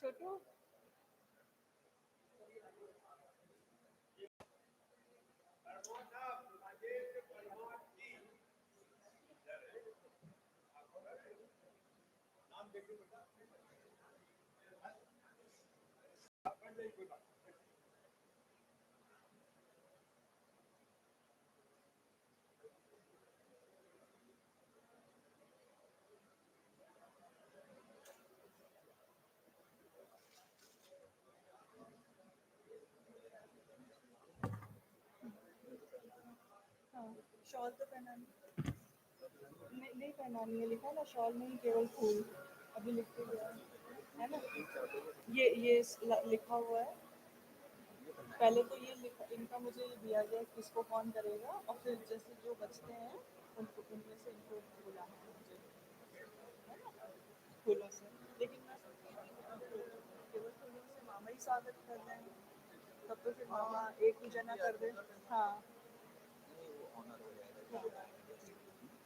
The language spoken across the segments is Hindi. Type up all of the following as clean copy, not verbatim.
छोटू शॉल तो पहनानी नहीं पहनानी है, लिखा ना शॉल नहीं केवल फूल। अभी लिख के गया है ना, ये लिखा हुआ है। पहले तो ये लिखा, इनका मुझे ये दिया गया किसको कौन करेगा, और फिर जैसे जो बचते हैं उनको उनमें से इनको बुलाना है मुझे, है ना, फूलों से। लेकिन मैं केवल फूलों से मामा ही स्वागत कर रहे हैं, तब तो फिर मामा एक पूजा ना कर दे। हाँ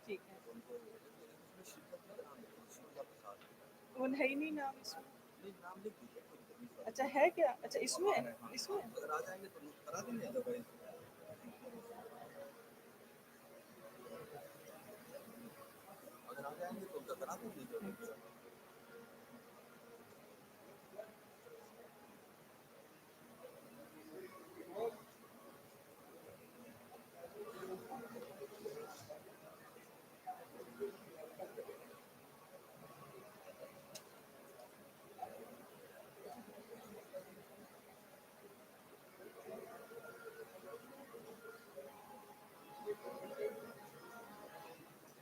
ठीक है, वो है ही नहीं नाम इसमें। अच्छा है क्या, अच्छा इसमें इसमें अगर आ जाएंगे तो करा देंगे, अदरवाइज अगर आ जाएंगे तो उनका करा देंगे।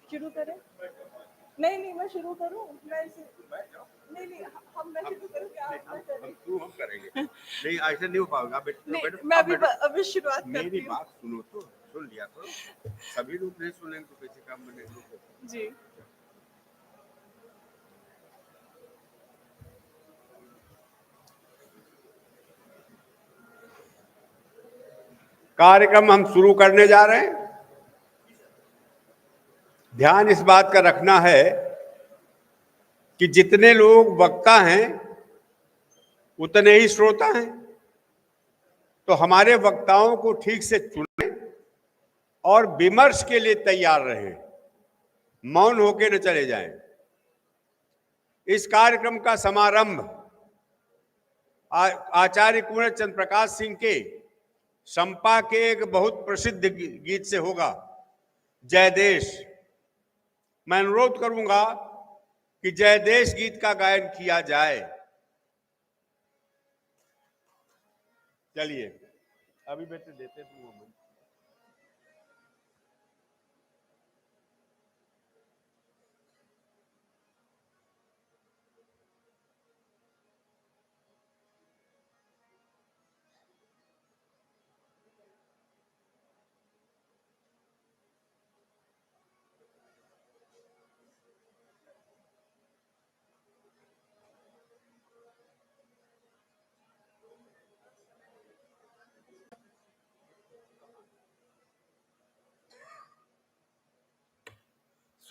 शुरू करें? नहीं मैं शुरू करूं, मैं नहीं मैं शुरू करूं क्या आप ना करें? हम करेंगे। नहीं ऐसे नहीं हो पाएगा। मैं अभी शुरुआत करती हूं। मेरी बात सुनो तो, सुन लिया करो। सभी लोग नहीं सुनेंगे तो कैसे काम बनेगा जी। कार्यक्रम हम शुरू करने जा रहे हैं। ध्यान इस बात का रखना है कि जितने लोग वक्ता हैं उतने ही श्रोता हैं, तो हमारे वक्ताओं को ठीक से चुनें और विमर्श के लिए तैयार रहें, मौन होकर न चले जाएं। इस कार्यक्रम का समारंभ आचार्य कुंवर चंद्र प्रकाश सिंह के संपा के एक बहुत प्रसिद्ध गीत से होगा, जय देश। मैं अनुरोध करूंगा कि जय देश गीत का गायन किया जाए। चलिए अभी बेटे देते तुम।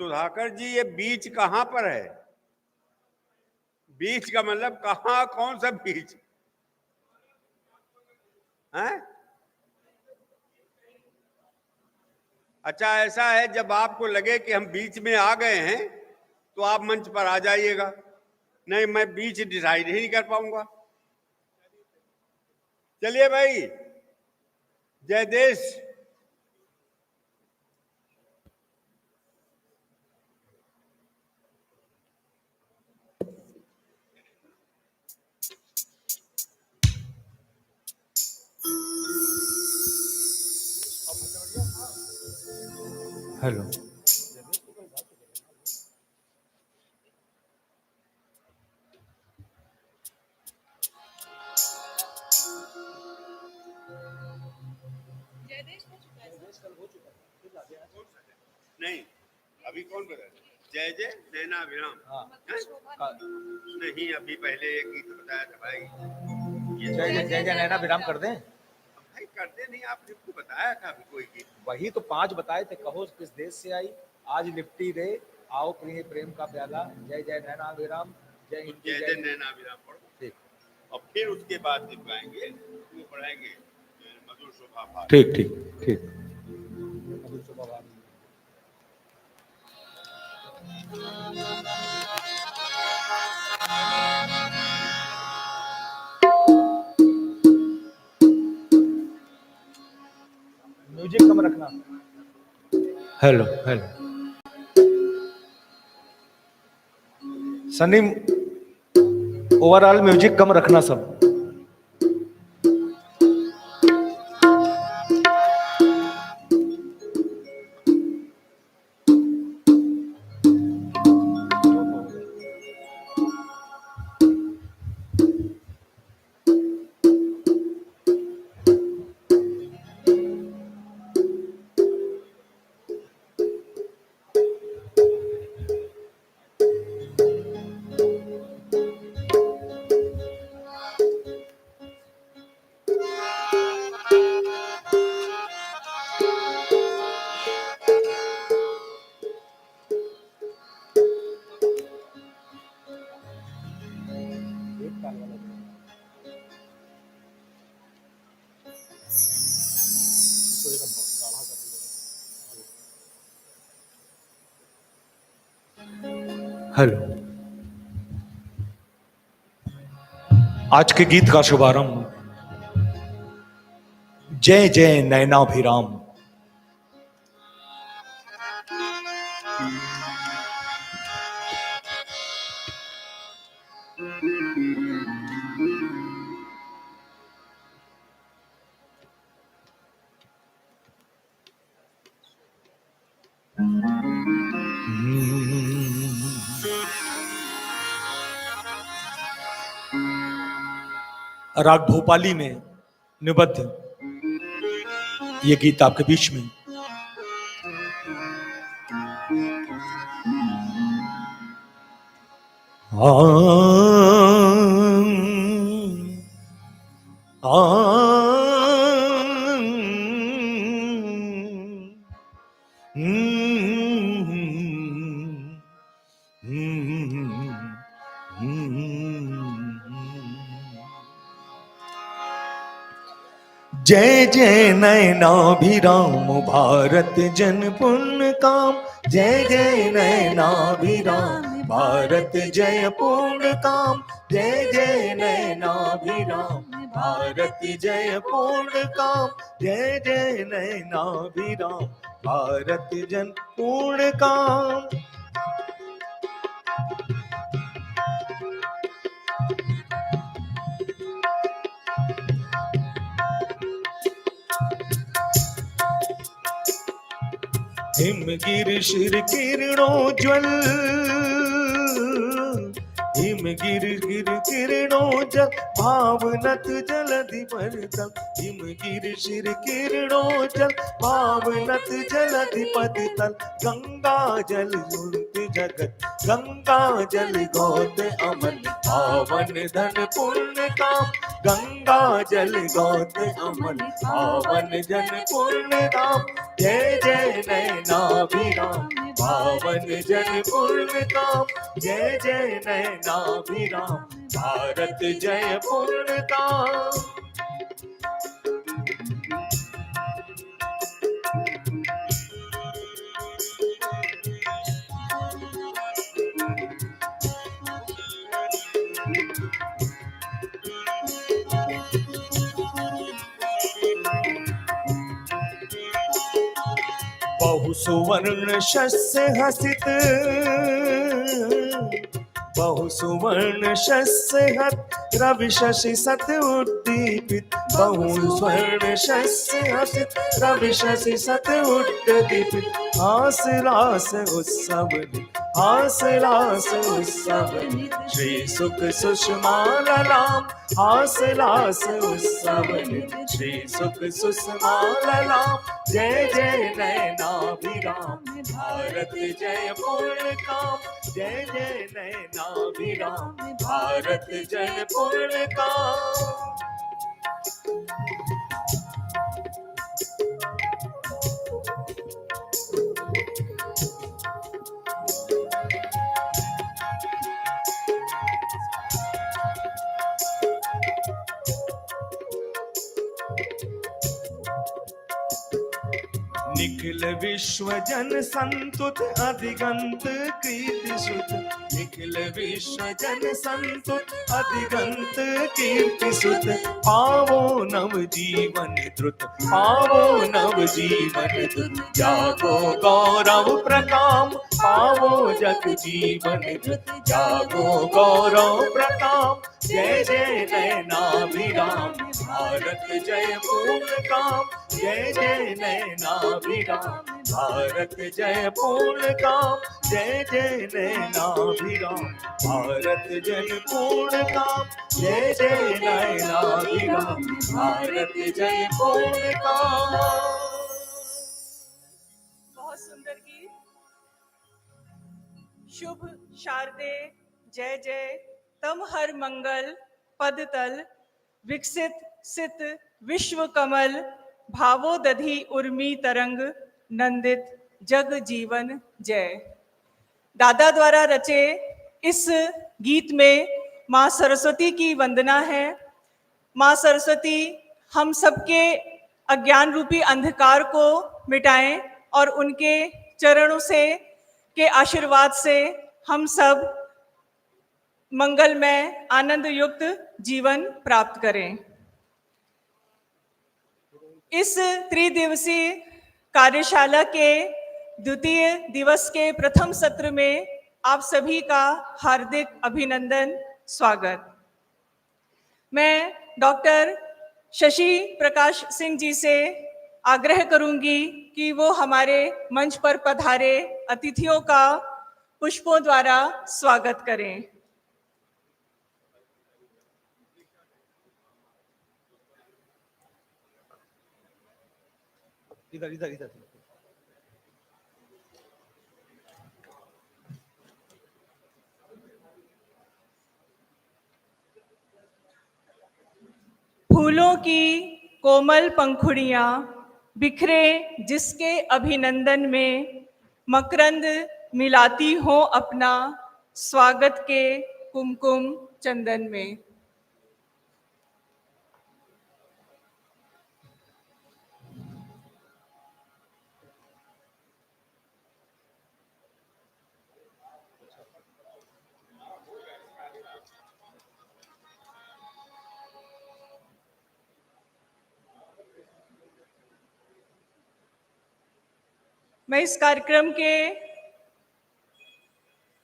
सुधाकर जी, ये बीच कहां पर है? बीच का मतलब कहां, कौन सा बीच है? अच्छा ऐसा है, जब आपको लगे कि हम बीच में आ गए हैं तो आप मंच पर आ जाइएगा। नहीं, मैं बीच डिसाइड ही नहीं कर पाऊंगा। चलिए भाई, जय देश। हेलो, नहीं अभी कौन बता? जय जय नैना विराम। नहीं अभी पहले एक गीत बताया था भाई, ये जय जय नैना विराम कर दें। भाई करते नहीं, आपने को बताया था अभी कोई गीत। वही तो 5 बताए थे। कहो किस देश से आई, आज लिपटी रे, आओ प्रिय प्रेम का प्याला, जय जय नैना विराम, जय हिंद जय जय नैना विराम पढ़ो, ठीक और फिर उसके बाद दिखवाएंगे, वो पढ़ाएंगे मधुर शोभा भार। ठीक ठीक ठीक। म्यूजिक कम रखना। Hello hello Sunny, overall music कम रखना सब। हेलो, आज के गीत का शुभारंभ जय जय नैनाभिराम। राग भोपाली में निबद्ध ये गीत आपके बीच में। जय जय नैनाभिराम भारत जन पुण्य काम, जय जय नैनाभिराम भारत जय पूर्ण काम, जय जय नैनाभिराम भारत जय पूर्ण काम, जय जय नैनाभिराम भारत जन पूर्ण काम। हिमगिर शिर किरणोज्वल, हिमगिर गिर किरणोज्वल भावनत जलधि परतल, हिमगिर शिर किरणोज्वल भावनत जलधि पतितल, गंगा जल उड़त जगत गंगा जल गौत अमन पावन धन पुण्य काम, गंगा जल गौत अमन पावन जन पुण्य काम, जय जय नैनाभिराम पावन जन पुण्य काम, जय जय नैनाभिराम भारत जय पूर्ण काम। बहु सुवर्ण शस्य हसित, बहु सुवर्ण शस्य हत रवि शशि सत उद्दीपित, बहु स्वर्ण शस्य हसित रवि शशि सत उद्दीपित, हास लास उत्सव हास लास उत्सव श्री सुख सुषमा ललाम, हास लास उत्सव श्री सुख सुषमा ललाम, जय जय नैनाभिराम भारत जय पूर्ण काम, जय जय नैनाभिराम भारत जय पूर्ण काम। निखिल विश्व जन संतुत अधिगंत कीर्ति सुत, निखिल विश्व जन संतुत अधिगंत कीर्ति सुत, पावो नव जीवन द्रुत, पावो नव जीवन द्रुत, जागो गौरव प्रताप, पावो जग जीवन द्रुत, जागो गौरव प्रताप, जय जय नयनाभिराम, भारत जय पूर्ण काम, जय जय नयनाभिराम, भारत जय पूर्ण काम, जय जय नयनाभिराम, भारत जय पूर्ण काम, जय जय नयनाभिराम, भारत जय पूर्ण काम। बहुत सुंदर गीत। शुभ शारदे जय जय तम हर मंगल पद तल, विकसित सित विश्व कमल, भावो दधि उर्मी तरंग, नंदित जग जीवन जय। दादा द्वारा रचे इस गीत में माँ सरस्वती की वंदना है। माँ सरस्वती हम सबके अज्ञान रूपी अंधकार को मिटाएं और उनके चरणों से के आशीर्वाद से हम सब मंगलमय आनंद युक्त जीवन प्राप्त करें। इस त्रिदिवसीय कार्यशाला के द्वितीय दिवस के प्रथम सत्र में आप सभी का हार्दिक अभिनंदन, स्वागत। मैं डॉक्टर शशि प्रकाश सिंह जी से आग्रह करूंगी कि वो हमारे मंच पर पधारे अतिथियों का पुष्पों द्वारा स्वागत करें। इधर इधर इधर। फूलों की कोमल पंखुड़ियां बिखरे जिसके अभिनंदन में, मकरंद मिलाती हो अपना स्वागत के कुमकुम चंदन में। मैं इस कार्यक्रम के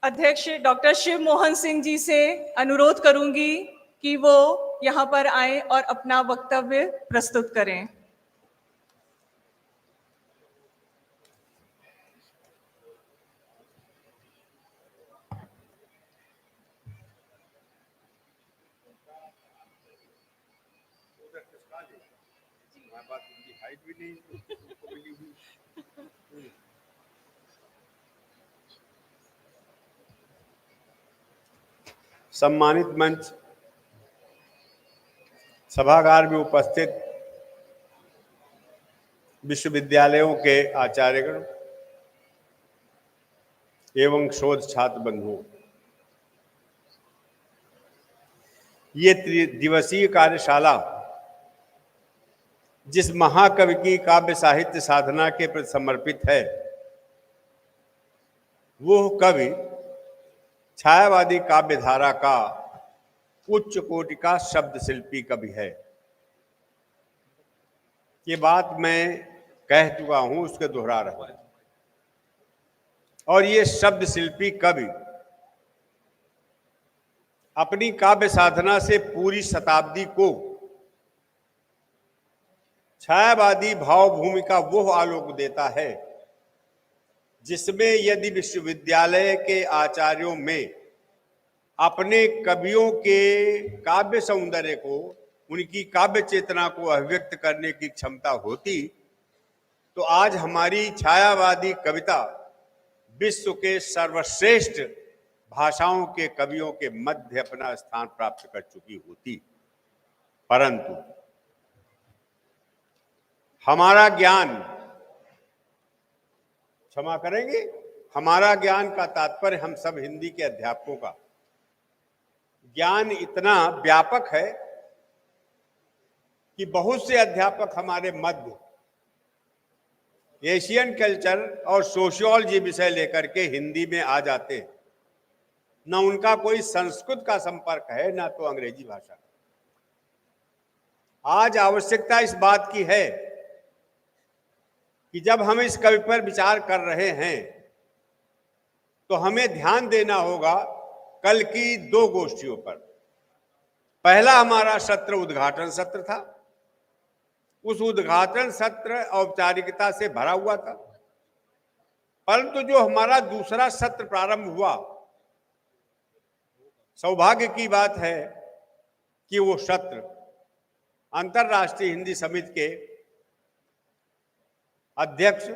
अध्यक्ष डॉक्टर शिव मोहन सिंह जी से अनुरोध करूंगी कि वो यहाँ पर आएं और अपना वक्तव्य प्रस्तुत करें। सम्मानित मंच, सभागार में उपस्थित विश्वविद्यालयों के आचार्यगण एवं शोध छात्र बंधुओं, ये त्रिदिवसीय कार्यशाला जिस महाकवि की काव्य साहित्य साधना के प्रति समर्पित है, वो कवि छायावादी काव्य धारा का उच्च कोटि का शब्द शिल्पी कवि है। ये बात मैं कह चुका हूं, उसके दोहरा रहा हूं। और ये शब्द शिल्पी कवि अपनी काव्य साधना से पूरी शताब्दी को छायावादी भाव भूमि का वो आलोक देता है जिसमें यदि विश्वविद्यालय के आचार्यों में अपने कवियों के काव्य सौंदर्य को, उनकी काव्य चेतना को अभिव्यक्त करने की क्षमता होती, तो आज हमारी छायावादी कविता विश्व के सर्वश्रेष्ठ भाषाओं के कवियों के मध्य अपना स्थान प्राप्त कर चुकी होती। परंतु हमारा ज्ञान, क्षमा करेंगे, हमारा ज्ञान का तात्पर्य हम सब हिंदी के अध्यापकों का ज्ञान इतना व्यापक है कि बहुत से अध्यापक हमारे मध्य एशियन कल्चर और सोशियोलॉजी विषय लेकर के हिंदी में आ जाते हैं, ना उनका कोई संस्कृत का संपर्क है ना तो अंग्रेजी भाषा। आज आवश्यकता इस बात की है कि जब हम इस कवि पर विचार कर रहे हैं तो हमें ध्यान देना होगा कल की दो गोष्ठियों पर। पहला हमारा सत्र उद्घाटन सत्र था। उस उद्घाटन सत्र औपचारिकता से भरा हुआ था, परंतु जो हमारा दूसरा सत्र प्रारंभ हुआ, सौभाग्य की बात है कि वो सत्र अंतर्राष्ट्रीय हिंदी समिति के अध्यक्ष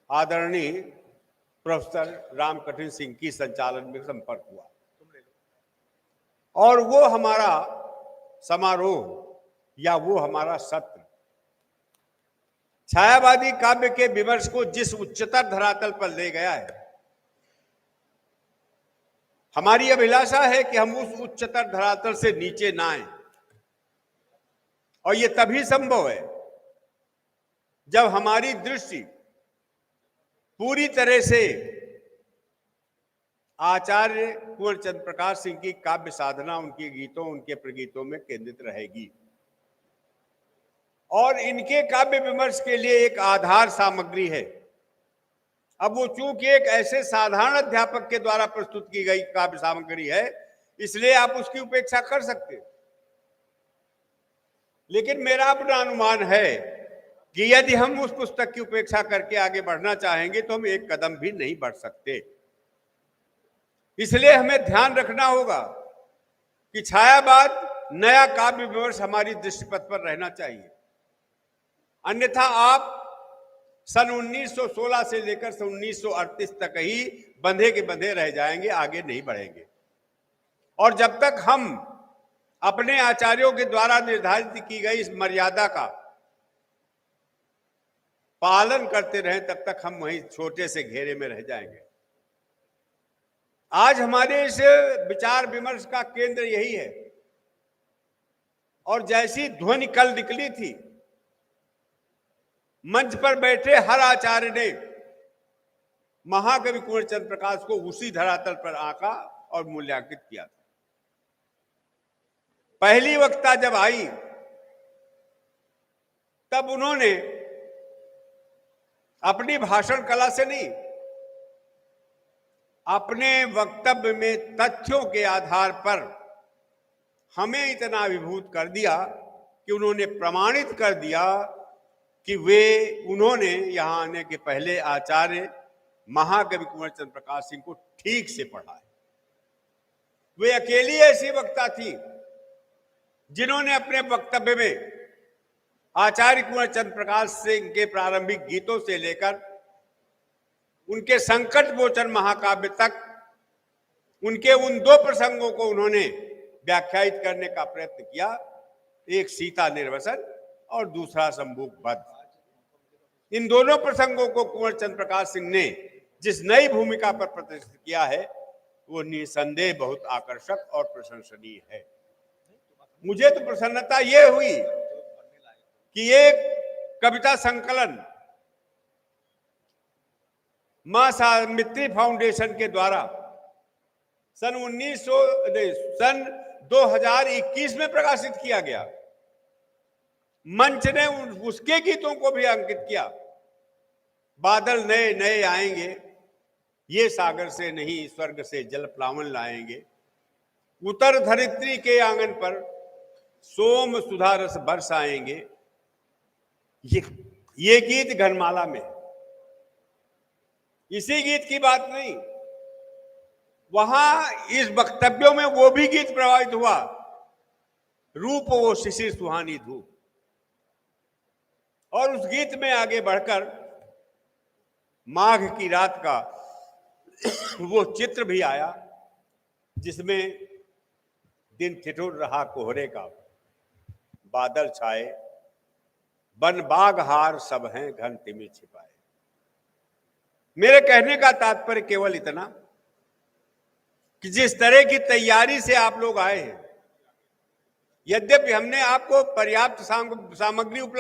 आदरणीय प्रोफेसर रामकठिन सिंह की संचालन में संपर्क हुआ, और वो हमारा समारोह या वो हमारा सत्र छायावादी काव्य के विमर्श को जिस उच्चतर धरातल पर ले गया है, हमारी अभिलाषा है कि हम उस उच्चतर धरातल से नीचे ना आए। और ये तभी संभव है जब हमारी दृष्टि पूरी तरह से आचार्य कुंवर चंद्र प्रकाश सिंह की काव्य साधना, उनके गीतों, उनके प्रगीतों में केंद्रित रहेगी। और इनके काव्य विमर्श के लिए एक आधार सामग्री है। अब वो चूंकि एक ऐसे साधारण अध्यापक के द्वारा प्रस्तुत की गई काव्य सामग्री है, इसलिए आप उसकी उपेक्षा कर सकते हैं। लेकिन मेरा अपना अनुमान है कि यदि हम उस पुस्तक की उपेक्षा करके आगे बढ़ना चाहेंगे तो हम एक कदम भी नहीं बढ़ सकते। इसलिए हमें ध्यान रखना होगा कि छायावाद नया काव्य विमर्श हमारी दृष्टिपथ पर रहना चाहिए। अन्यथा आप सन 1916 से लेकर सन 1938 तक ही बंधे के बंधे रह जाएंगे, आगे नहीं बढ़ेंगे। और जब तक हम अपने आचार्यों के द्वारा निर्धारित की गई इस मर्यादा का पालन करते रहें, तब तक हम वहीं छोटे से घेरे में रह जाएंगे। आज हमारे इस विचार विमर्श का केंद्र यही है। और जैसी ध्वनि कल निकली थी, मंच पर बैठे हर आचार्य ने महाकवि कुंवर चंद्र प्रकाश को उसी धरातल पर आंका और मूल्यांकित किया था। पहली वक्ता जब आई तब उन्होंने अपनी भाषण कला से नहीं, अपने वक्तव्य में तथ्यों के आधार पर हमें इतना अभिभूत कर दिया कि उन्होंने प्रमाणित कर दिया कि उन्होंने यहां आने के पहले आचार्य महाकवि कुंवर चंद्र प्रकाश सिंह को ठीक से पढ़ा है। वे अकेली ऐसी वक्ता थी जिन्होंने अपने वक्तव्य में आचार्य कुंवर चंद्र प्रकाश सिंह के प्रारंभिक गीतों से लेकर उनके संकट मोचन महाकाव्य तक उनके उन दो प्रसंगों को उन्होंने व्याख्यायित करने का प्रयत्न किया, एक सीता निर्वसन और दूसरा संभोग वध। इन दोनों प्रसंगों को कुंवर चंद्र प्रकाश सिंह ने जिस नई भूमिका पर प्रदर्शित किया है, वो निसंदेह बहुत आकर्षक और प्रशंसनीय है। मुझे तो प्रसन्नता ये हुई कि एक कविता संकलन मां सावित्री फाउंडेशन के द्वारा सन 2021 में प्रकाशित किया गया। मंच ने उसके गीतों को भी अंकित किया। बादल नए नए आएंगे, ये सागर से नहीं स्वर्ग से जल प्लावन लाएंगे, उतर धरित्री के आंगन पर सोम सुधा रस बरस आएंगे। ये गीत घनमाला में, इसी गीत की बात नहीं, वहां इस वक्तव्यों में वो भी गीत प्रभावित हुआ, रूप वो शिशिर सुहानी धूप। और उस गीत में आगे बढ़कर माघ की रात का वो चित्र भी आया जिसमें दिन ठिठुर रहा कोहरे का, बादल छाए, बन बाग हार सब हैं घन तिमिर छिपाए। मेरे कहने का तात्पर्य केवल इतना कि जिस तरह की तैयारी से आप लोग आए हैं, यद्यपि हमने आपको पर्याप्त सामग्री उपलब्ध